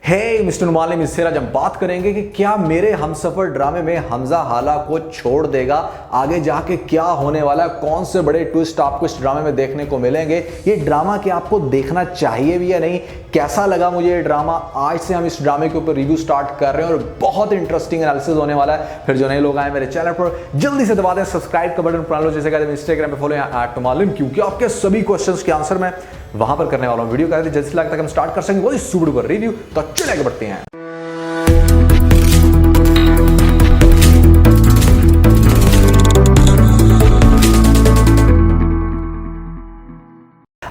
हे mister मालिम, इससे आज हम बात करेंगे कि क्या मेरे हमसफर ड्रामे में हमजा हाला को छोड़ देगा, आगे जाके क्या होने वाला है, कौन से बड़े ट्विस्ट आपको इस ड्रामे में देखने को मिलेंगे, ये ड्रामा क्या आपको देखना चाहिए भी या नहीं, कैसा लगा मुझे ये ड्रामा। आज से हम इस ड्रामे के ऊपर रिव्यू स्टार्ट कर रहे हैं और बहुत इंटरेस्टिंग एनालिसिस होने वाला है। फिर जो नए लोग आए मेरे चैनल पर जल्दी से दबा दें सब्सक्राइब का बटन, पुराने लोग जैसे कहते हैं इंस्टाग्राम पे फॉलो @मालिम, क्योंकि आपके सभी क्वेश्चंस के आंसर मैं वहां पर करने वाला हूं। वीडियो जल्दी से लगता है हम स्टार्ट कर सकेंगे वही सुपर डुपर रिव्यू। तो चलिए आगे बढ़ते हैं।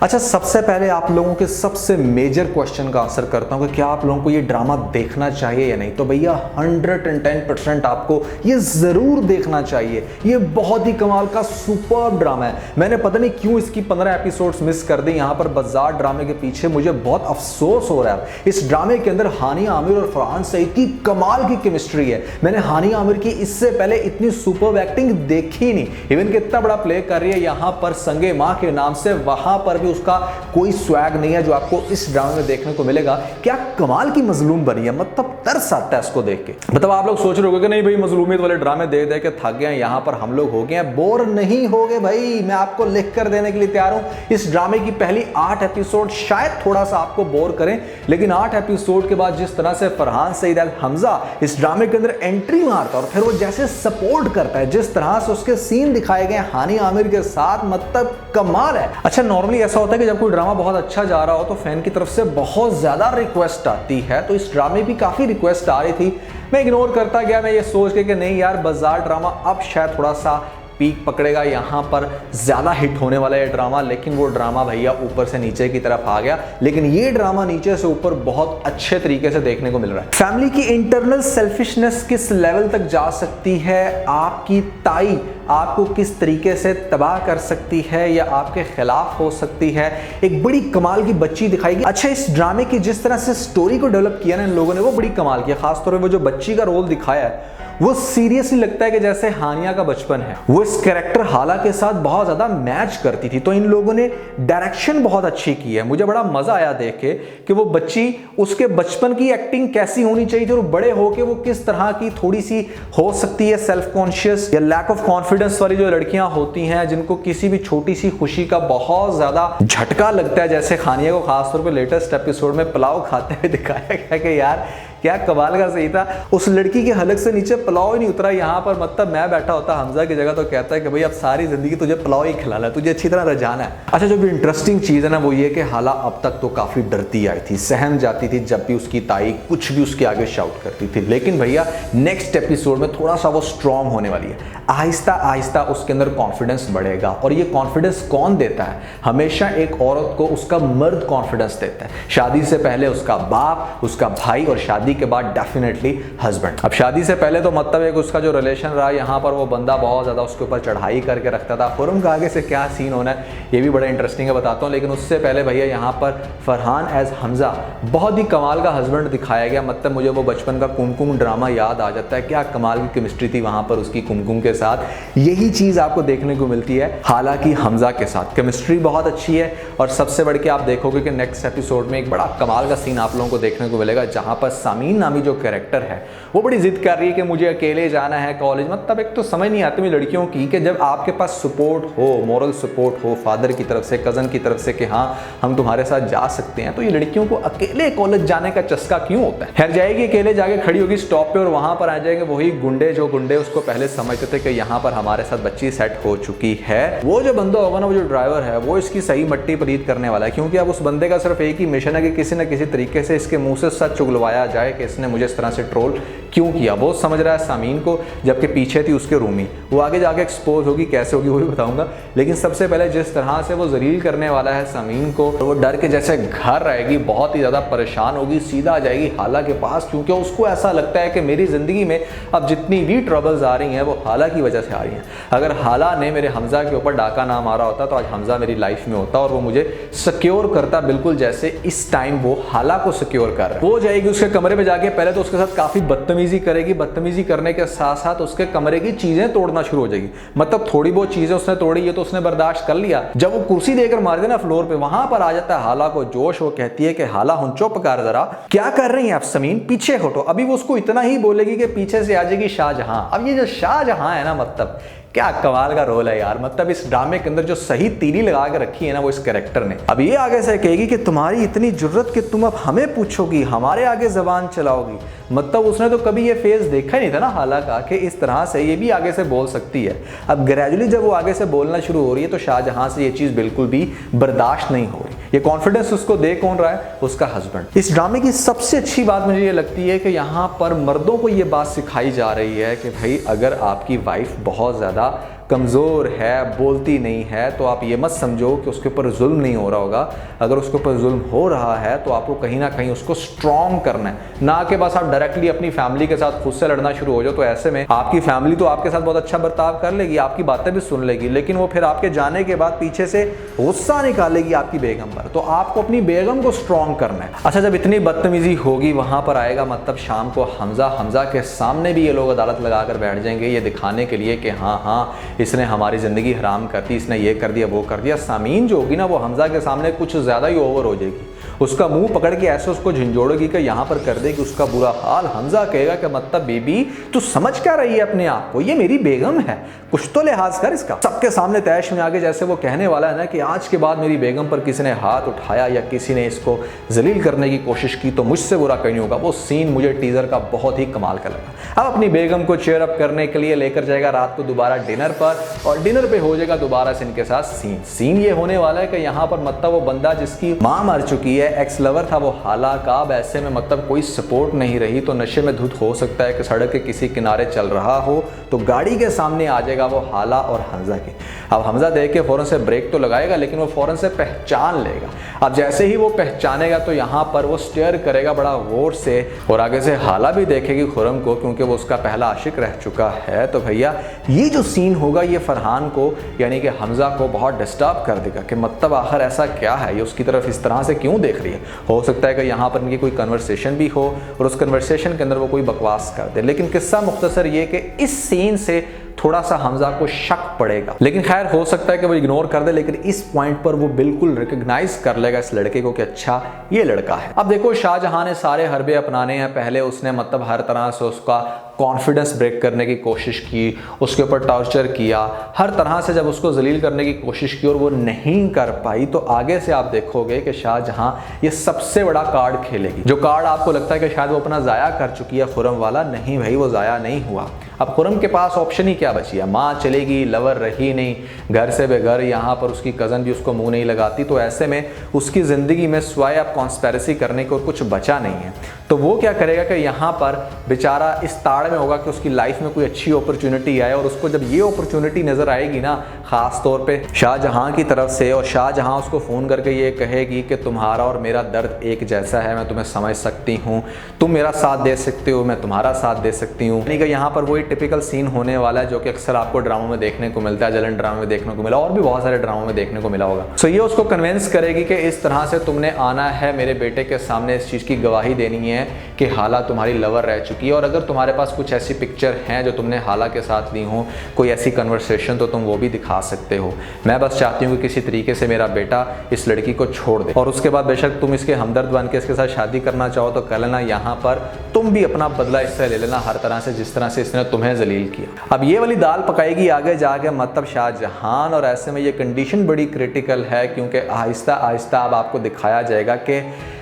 अच्छा, सबसे पहले आप लोगों के सबसे मेजर क्वेश्चन का आंसर करता हूं कि क्या आप लोगों को ये ड्रामा देखना चाहिए या नहीं। तो भैया 110% आपको ये जरूर देखना चाहिए। ये बहुत ही कमाल का सुपर ड्रामा है। मैंने पता नहीं क्यों इसकी 15 एपिसोड्स मिस कर दी। यहां पर बाजार ड्रामे के पीछे मुझे बहुत अफसोस हो रहा है। इस ड्रामे के अंदर हानिया आमिर और फरहान सईद की कमाल की केमिस्ट्री है। मैंने हानिया आमिर की इससे पहले इतनी सुपर एक्टिंग देखी नहीं। इवन कि इतना बड़ा प्ले कर रही है यहां पर संगे मां के नाम से, वहां पर उसका कोई स्वैग नहीं है जो आपको इस ड्रामे में देखने को मिलेगा। क्या कमाल की मजलूम बनी है, मतलब तरस आता है इसको देख के। मतलब आप लोग सोच रहे होगे कि नहीं भाई मजलूमियत वाले ड्रामे दे दे के थक गए, यहां पर हम लोग हो गए हैं। बोर नहीं हो गए भाई, मैं आपको लिख कर देने के लिए तैयार हूं। इस ड्रामे की पहली 8 एपिसोड शायद थोड़ा सा आपको बोर करें, लेकिन 8 एपिसोड के बाद जिस तरह से फरहान सईद अल हमजा इस ड्रामे के अंदर एंट्री मारता है और फिर वो जैसे सपोर्ट करता है, जिस तरह से उसके सीन दिखाए गए हानिया आमिर के साथ, मतलब कमाल है। अच्छा, नॉर्मली ऐसा होता है कि जब कोई ड्रामा बहुत अच्छा जा रहा हो तो फैन की तरफ से बहुत ज्यादा रिक्वेस्ट आती है। तो इस ड्रामे भी काफी रिक्वेस्ट आ रही थी, मैं इग्नोर करता गया। मैं ये सोच के कि नहीं यार, बाजार ड्रामा अब शायद थोड़ा सा पीक पकड़ेगा, यहां पर ज्यादा हिट होने वाला है ड्रामा। लेकिन वो ड्रामा भैया ऊपर से नीचे की तरफ आ गया। लेकिन ये ड्रामा नीचे से ऊपर बहुत अच्छे तरीके से देखने को मिल रहा है। फैमिली की इंटरनल सेल्फिशनेस किस लेवल तक जा सकती है, आपकी ताई आपको किस तरीके से तबाह कर सकती है या आपके खिलाफ हो सकती है, एक बड़ी कमाल की बच्ची दिखाई गई। अच्छा, इस ड्रामे की जिस तरह से स्टोरी को डेवलप किया ना इन लोगों ने, वो बड़ी कमाल किया। खासतौर पर वो जो बच्ची का रोल दिखाया है वो सीरियसली लगता है कि जैसे हानिया का बचपन है। वो इस कैरेक्टर हाला के साथ बहुत ज्यादा मैच करती थी। तो इन लोगों ने डायरेक्शन बहुत अच्छी की है। मुझे बड़ा मजा आया देख के कि वो बच्ची, उसके बचपन की एक्टिंग कैसी होनी चाहिए थी और बड़े होके वो किस तरह की थोड़ी सी हो सकती है सेल्फ कॉन्शियस या लैक ऑफ कॉन्फिडेंस वाली जो लड़कियां होती हैं, जिनको किसी भी छोटी सी खुशी का बहुत ज्यादा झटका लगता है। जैसे हानिया को खासतौर पर लेटेस्ट एपिसोड में पुलाव खाते हुए दिखाया गया कि यार क्या कमाल का सही था, उस लड़की के हलक से नीचे पुलाव ही नहीं उतरा। यहाँ पर मतलब मैं बैठा होता हमजा की जगह तो कहता है कि भाई अब सारी जिंदगी तुझे पुलाव ही खिलाना है, तुझे अच्छी तरह रजाना है। अच्छा, जो भी इंटरेस्टिंग चीज है ना वो ये कि हाला अब तक तो काफी डरती आई थी, सहम जाती थी जब भी उसकी ताई कुछ भी उसके आगे शाउट करती थी। लेकिन भैया नेक्स्ट एपिसोड में थोड़ा सा वो स्ट्रांग होने वाली है। आहिस्ता आहिस्ता उसके अंदर कॉन्फिडेंस बढ़ेगा। और ये कॉन्फिडेंस कौन देता है? हमेशा एक औरत को उसका मर्द कॉन्फिडेंस देता है। शादी से पहले उसका बाप, उसका भाई, और शादी के बाद डेफिनेटली हस्बैंड। अब शादी से पहले तो मतलब एक उसका जो रिलेशन रहा, यहाँ पर वो बंदा बहुत ज्यादा उसके ऊपर चढ़ाई करके रखता था। खुरम का आगे से क्या सीन होना है ये भी बड़ा इंटरेस्टिंग है, बताता हूँ। लेकिन उससे पहले भैया यहाँ पर फरहान एज हमजा बहुत ही कमाल का हस्बैंड दिखाया गया। मतलब मुझे वो बचपन का कुमकुम ड्रामा याद आ जाता है। क्या कमाल की केमिस्ट्री थी वहां पर उसकी कुमकुम के साथ। यही चीज आपको देखने को मिलती है हालांकि हमजा के साथ। केमिस्ट्री बहुत अच्छी है और सबसे बढ़ के आप देखोगे कि नेक्स्ट एपिसोड में एक बड़ा कमाल का सीन आप लोगों को देखने को मिलेगा, जहां पर सामीन नामी जो कैरेक्टर है वो बड़ी जिद कर रही है कि मुझे अकेले जाना है कॉलेज। मतलब एक तो समझ नहीं आती मुझे लड़कियों की कि जब आपके पास सपोर्ट हो, मॉरल सपोर्ट हो फादर की तरफ से, कजन की तरफ से कि हाँ हम तुम्हारे साथ जा सकते हैं, तो ये लड़कियों को अकेले कॉलेज जाने का चस्का क्यों होता है? खैर जाएगी अकेले, जाके खड़ी होगी स्टॉप पे और वहां पर आ जाएंगे वही गुंडे, जो गुंडे उसको पहले समझते थे कि यहाँ पर हमारे साथ बच्ची सेट हो चुकी है। वो जो बंदा होगा ना, वो जो ड्राइवर है, वो इसकी सही मट्टी पलीत करने वाला है। क्योंकि अब उस बंदे का सिर्फ एक ही मिशन है कि किसी न किसी तरीके से इसके मुंह से सच चुगलवाया जाए कि इसने मुझे इस तरह से ट्रोल क्यों किया। वो समझ रहा है सामीन को, जबकि पीछे थी उसके रूमी। वो आगे जाके एक्सपोज होगी, कैसे होगी वो भी बताऊंगा। लेकिन सबसे पहले जिस तरह से वो जलील करने वाला है सामीन को, तो वो डर के जैसे घर रहेगी, बहुत ही ज्यादा परेशान होगी, सीधा आ जाएगी हाला के पास। क्योंकि उसको ऐसा लगता है कि मेरी जिंदगी में अब जितनी भी ट्रबल्स आ रही हैं वो हाला की वजह से आ रही हैं। अगर हाला ने मेरे हमजा के ऊपर डाका ना मारा होता तो आज हमजा मेरी लाइफ में होता और वो मुझे सिक्योर करता, बिल्कुल जैसे इस टाइम वो हाला को सिक्योर कर रहा है। वो जाएगी उसके कमरे में जाके, पहले तो उसके साथ काफी बदतमीजी बदतमीजी करेगी, बदतमीजी करने के साथ साथ उसके कमरे की चीजें तोड़ना शुरू हो जाएगी। मतलब थोड़ी बहुत चीजें उसने तोड़ी, ये तो उसने बर्दाश्त कर लिया, जब वो कुर्सी देकर मार देना फ्लोर पे, वहां पर आ जाता है हाला को जोश। वो कहती है कि हाला हुन चुप कर, जरा क्या कर रही हैं आप समीन, पीछे हटो। अभी वो उसको इतना ही बोलेगी कि पीछे से आ जाएगी शाहजहां। अब ये जो शाहजहां है ना, मतलब क्या कमाल का रोल है यार। मतलब इस ड्रामे के अंदर जो सही तीली लगा के रखी है ना वो इस कैरेक्टर ने। अब ये आगे से कहेगी कि तुम्हारी इतनी जुर्रत कि तुम अब हमें पूछोगी, हमारे आगे जबान चलाओगी। मतलब उसने तो कभी ये फेज देखा ही नहीं था ना हाला का कि इस तरह से ये भी आगे से बोल सकती है। अब ग्रेजुअली जब वो आगे से बोलना शुरू हो रही है तो शाहजहां से ये चीज़ बिल्कुल भी बर्दाश्त नहीं हो रही। ये कॉन्फिडेंस उसको दे कौन रहा है, उसका हस्बैंड। इस ड्रामे की सबसे अच्छी बात मुझे ये लगती है कि यहाँ पर मर्दों को ये बात सिखाई जा रही है कि भाई अगर आपकी वाइफ बहुत ज़्यादा कमज़ोर है, बोलती नहीं है, तो आप ये मत समझो कि उसके ऊपर जुल्म नहीं हो रहा होगा। अगर उसके ऊपर जुल्म हो रहा है तो आपको कहीं ना कहीं उसको स्ट्रॉन्ग करना है, ना कि बस आप डायरेक्टली अपनी फैमिली के साथ खुद से लड़ना शुरू हो जाओ। तो ऐसे में आपकी फैमिली तो आपके साथ बहुत अच्छा बर्ताव कर लेगी, आपकी बातें भी सुन लेगी, लेकिन वो फिर आपके जाने के बाद पीछे से गुस्सा निकालेगी आपकी बेगम पर। तो आपको अपनी बेगम को स्ट्रॉन्ग करना है। अच्छा, जब इतनी बदतमीजी होगी वहां पर आएगा मतलब शाम को हमजा के सामने भी ये लोग अदालत लगाकर बैठ जाएंगे, ये दिखाने के लिए कि हाँ इसने हमारी ज़िंदगी हराम कर दी, इसने ये कर दिया वो कर दिया। सामीन जो होगी ना वो हमजा के सामने कुछ ज़्यादा ही ओवर हो जाएगी। उसका मुंह पकड़ के ऐसे उसको झंझोड़ेगी कि यहाँ पर कर देगी उसका बुरा हाल। हमजा कहेगा कि मतलब बीबी तू समझ क्या रही है अपने आप को, ये मेरी बेगम है, कुछ तो लिहाज कर इसका। सबके सामने तैश में आगे जैसे वो कहने वाला है ना कि आज के बाद मेरी बेगम पर किसी ने हाथ उठाया या किसी ने इसको जलील करने की कोशिश की तो मुझसे बुरा कहीं नहीं होगा। वो सीन मुझे टीजर का बहुत ही कमाल का लगा। अब अपनी बेगम को चेयर अप करने के लिए लेकर जाएगा रात को दोबारा डिनर पर, और डिनर पे हो जाएगा दोबारा से इनके साथ सीन ये होने वाला है कि यहाँ पर मतलब वो बंदा जिसकी माँ मर चुकी है, एक्स लवर था वो हाला का, अब ऐसे में मतलब कोई सपोर्ट नहीं रही, तो नशे में धुत हो सकता है कि सड़क के किसी किनारे चल रहा हो तो गाड़ी के सामने आ जाएगा वो हाला और हमजा की। अब हमजा देख के फौरन से ब्रेक तो लगाएगा लेकिन वो फौरन से पहचान लेगा। अब जैसे ही वो पहचानेगा तो यहाँ पर वो स्टेयर करेगा बड़ा गौर से, और आगे से हाला भी देखेगी खुरम को क्योंकि वो उसका पहला आशिक रह चुका है। तो भैया ये जो सीन होगा ये फरहान को यानी कि हमजा को बहुत डिस्टर्ब कर देगा कि मतलब आखिर ऐसा क्या है, ये उसकी तरफ इस तरह से क्यों देख रही है। हो सकता है कि यहाँ पर इनकी कोई कन्वर्सेशन भी हो और उस कन्वर्सेशन के अंदर वो कोई बकवास कर दे। लेकिन किस्सा मुख्तसर ये कि इस सीन से थोड़ा सा हमजा को शक पड़ेगा, लेकिन खैर हो सकता है कि वो इग्नोर कर दे, लेकिन इस पॉइंट पर वो बिल्कुल रिकॉग्नाइज कर लेगा इस लड़के को कि अच्छा ये लड़का है। अब देखो शाहजहां ने सारे हरबे अपनाने हैं। पहले उसने मतलब हर तरह से उसका कॉन्फिडेंस ब्रेक करने की कोशिश की, उसके ऊपर टॉर्चर किया, हर तरह से जब उसको जलील करने की कोशिश की और वो नहीं कर पाई तो आगे से आप देखोगे कि शाहजहां ये सबसे बड़ा कार्ड खेलेगी। जो कार्ड आपको लगता है कि शायद वो अपना ज़ाया कर चुकी है खुरम वाला, नहीं भाई वो ज़ाया नहीं हुआ। अब खुरम के पास ऑप्शन ही क्या बची है, माँ चलेगी, लवर रही नहीं, घर से बेघर, यहाँ पर उसकी कज़न भी उसको मुंह नहीं लगाती, तो ऐसे में उसकी ज़िंदगी में स्वाय अब कॉन्स्पेरेसी करने को कुछ बचा नहीं है। तो वो क्या करेगा कि यहाँ पर बेचारा इस ताड़ में होगा कि उसकी लाइफ में कोई अच्छी अपॉर्चुनिटी आए, और उसको जब ये अपॉर्चुनिटी नज़र आएगी ना ख़ास तौर पे शाहजहां की तरफ से, और शाहजहां उसको फ़ोन करके ये कहेगी कि तुम्हारा और मेरा दर्द एक जैसा है, मैं तुम्हें समझ सकती हूँ, तुम मेरा साथ दे सकते हो, मैं तुम्हारा साथ दे सकती हूँ। यानी कि यहाँ पर वही टिपिकल सीन होने वाला है जो कि अक्सर आपको ड्रामों में देखने को मिलता है, जलन ड्रामा में देखने को मिला और भी बहुत सारे ड्रामों में देखने को मिला होगा। सो ये उसको कन्विंस करेगी कि इस तरह से तुमने आना है मेरे बेटे के सामने, इस चीज़ की गवाही देनी है कि हाला तुम्हारी लवर रह चुकी है, और अगर तुम्हारे पास कुछ ऐसी पिक्चर हैं जो तुमने हाला के साथ ली हो, कोई ऐसी कन्वर्सेशन, तो तुम वो भी दिखा सकते हो। मैं बस चाहती हूँ कि किसी तरीके से मेरा बेटा इस लड़की को छोड़ दे, और उसके बाद बेशक तुम इसके हमदर्द बन के इसके साथ शादी करना चाहो तो कर लेना, यहाँ पर तुम भी अपना बदला इससे ले लेना हर तरह से जिस तरह से इसने तुम्हें जलील किया। अब ये वाली दाल पकाएगी आगे जाके मतलब शाहजहां, और ऐसे में ये कंडीशन बड़ी क्रिटिकल है क्योंकि आहिस्ता आहिस्ता अब आपको दिखाया जाएगा कि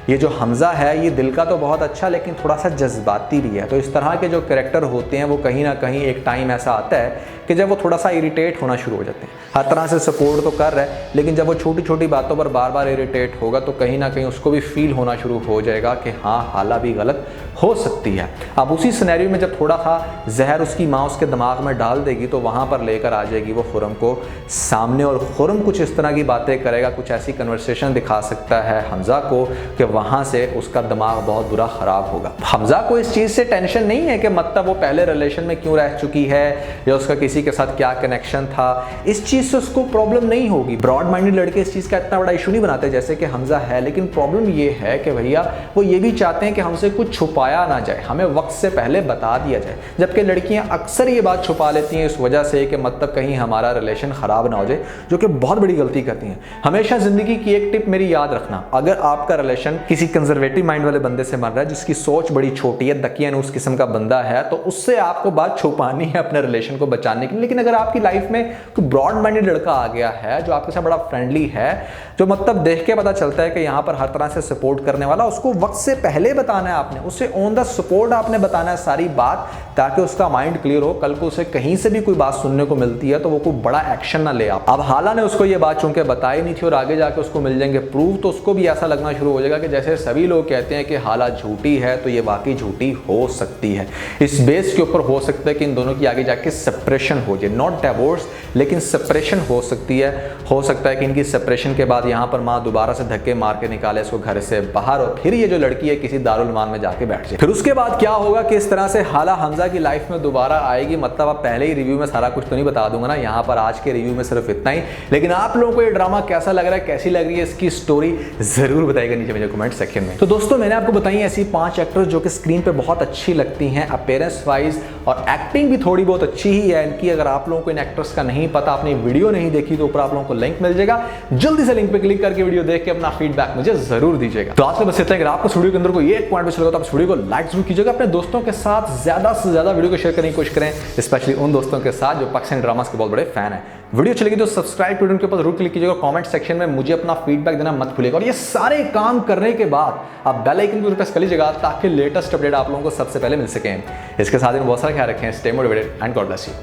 ये जो हमजा है ये दिल का तो बहुत अच्छा लेकिन थोड़ा सा जज्बाती भी है। तो इस तरह के जो कैरेक्टर होते हैं वो कहीं ना कहीं एक टाइम ऐसा आता है कि जब वो थोड़ा सा इरिटेट होना शुरू हो जाते हैं। हर तरह से सपोर्ट तो कर रहा है लेकिन जब वो छोटी छोटी बातों पर बार बार इरिटेट होगा तो कहीं ना कहीं उसको भी फील होना शुरू हो जाएगा कि हाँ हाला भी गलत हो सकती है। अब उसी सिनेरियो में जब थोड़ा सा जहर उसकी माँ उसके दिमाग में डाल देगी तो वहाँ पर लेकर आ जाएगी वो खुरम को सामने, और खुरम कुछ इस तरह की बातें करेगा, कुछ ऐसी कन्वर्सेशन दिखा सकता है हमजा को कि वहां से उसका दिमाग बहुत बुरा खराब होगा। हमजा को इस चीज से टेंशन नहीं है कि मतलब वो पहले रिलेशन में क्यों रह चुकी है या उसका किसी के साथ क्या कनेक्शन था, इस चीज से उसको प्रॉब्लम नहीं होगी। ब्रॉड माइंडेड लड़के इस चीज का इतना बड़ा इशू नहीं बनाते जैसे कि हमजा है, लेकिन प्रॉब्लम ये है कि भैया वो ये भी चाहते हैं कि हमसे कुछ छुपाया ना जाए, हमें वक्त से पहले बता दिया जाए। जबकि लड़कियां अक्सर ये बात छुपा लेती हैं इस वजह से कि मतलब कहीं हमारा रिलेशन खराब ना हो जाए, जो कि बहुत बड़ी गलती करती हैं। हमेशा जिंदगी की एक टिप मेरी याद रखना, अगर आपका रिलेशन किसी कंजर्वेटिव माइंड वाले बंदे से बन रहा है जिसकी सोच बड़ी छोटी है, दकियानूस किस्म का बंदा है, तो उससे आपको बात छुपानी है अपने रिलेशन को बचाने के लिए। लेकिन अगर आपकी लाइफ में कोई ब्रॉड माइंडेड लड़का आ गया है जो आपके साथ बड़ा फ्रेंडली है, जो मतलब देख के पता चलता है कि यहाँ पर हर तरह से सपोर्ट करने वाला, उसको वक्त से पहले बताना है आपने, उससे ऑन द सपोर्ट आपने बताना है सारी बात, ताकि उसका माइंड क्लियर हो। कल को उसे कहीं से भी कोई बात सुनने को मिलती है तो वो कोई बड़ा एक्शन ना ले। अब हाला ने उसको ये बात चूंकि बताई नहीं थी और आगे जाके उसको मिल जाएंगे प्रूफ, तो उसको भी ऐसा लगना शुरू हो जाएगा कि जैसे सभी लोग कहते हैं कि हाला झूठी है तो ये वाकई झूठी हो सकती है। इस बेस के ऊपर हो सकता है कि इन दोनों की आगे जाके सेपरेशन हो जाए, नॉट डिवोर्स लेकिन सेपरेशन हो सकती है। हो सकता है कि इनकी सेपरेशन के बाद यहाँ पर माँ दोबारा से धक्के मार के निकाले इसको घर से बाहर और फिर ये जो लड़की है किसी दारुल मान में जाके बैठ जाए। फिर उसके बाद क्या होगा, किस तरह से हाला हमजा की लाइफ में दोबारा आएगी, मतलब आप पहले ही रिव्यू में सारा कुछ तो नहीं बता दूंगा ना, यहाँ पर आज के रिव्यू में सिर्फ इतना ही। लेकिन आप लोगों को ये ड्रामा कैसा लग रहा है, कैसी लग रही है इसकी स्टोरी, जरूर बताइएगा नीचे मुझे कमेंट सेक्शन में। तो दोस्तों मैंने आपको बताई ऐसी 5 एक्ट्रेस जो कि स्क्रीन पे बहुत अच्छी लगती हैं अपीयरेंस वाइज, और एक्टिंग भी थोड़ी बहुत अच्छी ही है इनकी। अगर आप लोगों को इन एक्ट्रेस का नहीं पता, आपने वीडियो नहीं देखी, तो ऊपर आप लोगों को लिंक मिल जाएगा, जल्दी से लिंक पे क्लिक करके वीडियो देख के अपना फीडबैक मुझे जरूर दीजिएगा। तो आज के बस इतना ही। अगर आपको वीडियो के अंदर कोई एक पॉइंट अच्छा लगा तो आप वीडियो को लाइक जरूर कीजिएगा, अपने दोस्तों के साथ ज्यादा से ज्यादा वीडियो को शेयर करने की कोशिश करें, स्पेशली उन दोस्तों के साथ जो पाकिस्तानी ड्रामास के बहुत बड़े फैन है। वीडियो चलेगी तो सब्सक्राइब बटन के ऊपर जरूर क्लिक कीजिएगा, कमेंट सेक्शन में मुझे अपना फीडबैक देना मत भूलिएगा। और ये सारे काम करने के बाद आप बेल आइकन को प्रेस कर लीजिएगा ताकि लेटेस्ट अपडेट आप लोगों को सबसे पहले मिल सके। इसके साथ ही बहुत सारा ख्याल रखें, stay motivated and God bless you.